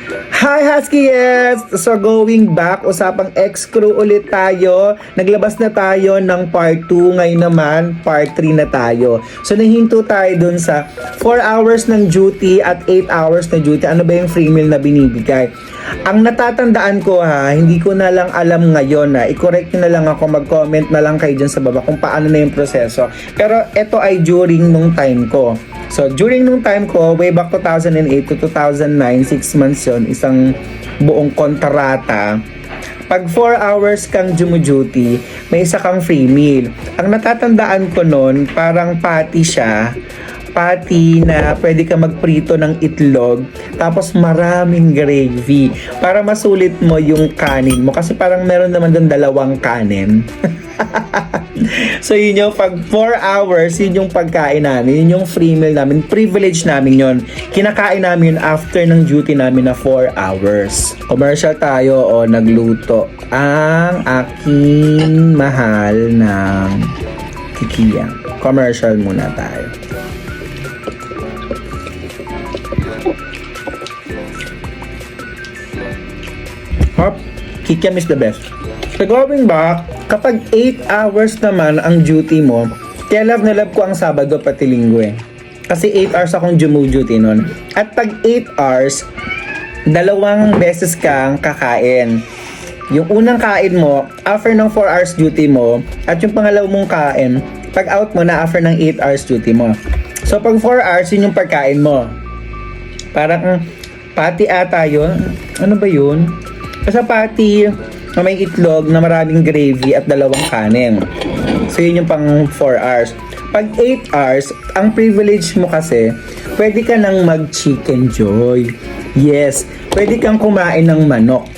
Hi Huskies! So going back, usapang ex-crew ulit tayo. Naglabas na tayo ng part 2. Ngayon naman, part 3 na tayo. So nahinto tayo dun sa 4 hours ng duty at 8 hours na duty. Ano ba yung free meal na binibigay? Ang natatandaan ko hindi ko na lang alam ngayon i-correct nyo na lang ako, mag-comment na lang kayo dyan sa baba kung paano na yung proseso. Pero ito ay during nung time ko. So, during nung time ko, way back 2008 to 2009, 6 months yun, isang buong kontrata. Pag 4 hours kang duty, may isa kang free meal. Ang natatandaan ko nun, parang patty siya. Patty na pwede ka magprito ng itlog, tapos maraming gravy para masulit mo yung kanin mo. Kasi parang meron naman doon 2 kanin. So yun yung pag 4 hours, yun yung pagkain namin, yun yung free meal namin, privilege namin yun. Kinakain namin yun after ng duty namin na 4 hours. Commercial tayo o nagluto ang aking mahal ng kikiya. Commercial muna tayo. Hop, kikiam is the best. So going back, kapag 8 hours naman ang duty mo, kaya love na love ko ang Sabado pati Linggo Kasi 8 hours akong duty nun. At pag 8 hours, 2 beses kang kakain. Yung unang kain mo, after ng 4 hours duty mo, at yung pangalaw mong kain, pag out mo na after ng 8 hours duty mo. So pag 4 hours, yun yung pagkain mo. Parang patty ata yun. Ano ba yun? Basta patty na may itlog na maraming gravy at 2 kanin. So yun yung pang 4 hours. Pag 8 hours, ang privilege mo kasi, pwede ka nang mag-chicken joy. Yes, pwede kang kumain ng manok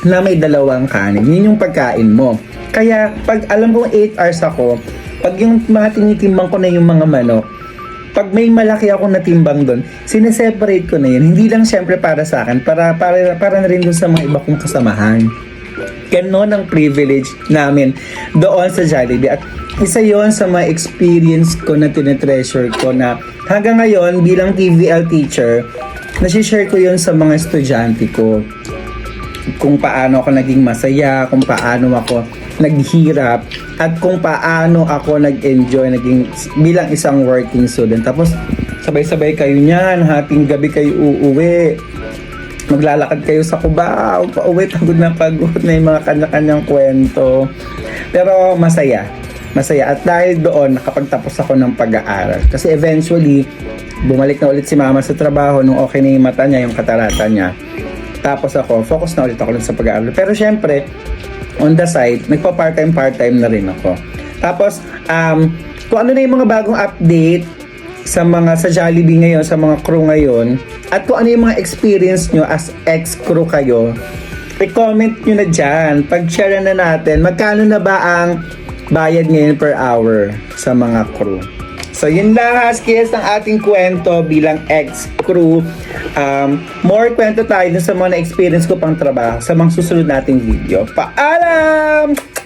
na may 2 kanin. Yun yung pagkain mo. Kaya pag alam kong 8 hours ako, pag yung mga tinitimbang ko na yung mga manok, pag may malaki akong natimbang doon, sineseparate ko na yun. Hindi lang siyempre para sa akin, para na rin dun sa mga iba kong kasamahan. Ganon ang privilege namin doon sa Jollibee. At isa yon sa mga experience ko na tinetreasure ko na hanggang ngayon bilang TVL teacher, nasishare ko yon sa mga estudyante ko. Kung paano ako naging masaya, kung paano ako naghirap, at kung paano ako nag-enjoy naging bilang isang working student. Tapos sabay-sabay kayo niyan, hating gabi kayo uuwi. Maglalakad kayo sa Cubao, pauwi, pagod na yung mga kanya-kanyang kwento. Pero masaya. At dahil doon, nakapagtapos ako ng pag-aaral. Kasi eventually, bumalik na ulit si mama sa trabaho nung okay na yung mata niya, yung katarata niya. Tapos ako, focus na ulit ako sa pag-aaral. Pero syempre, on the side, nagpa-part-time na rin ako. Tapos, kung ano na yung mga bagong update sa Jollibee ngayon, sa mga crew ngayon, at kung ano yung mga experience nyo as ex-crew kayo, i-comment nyo na dyan. Pag-share na natin, magkano na ba ang bayad ngayon per hour sa mga crew. So yun lang Huskies ang ating kwento bilang ex-crew. More kwento tayo sa mga na-experience ko pang trabaho sa mga susunod nating video. Paalam!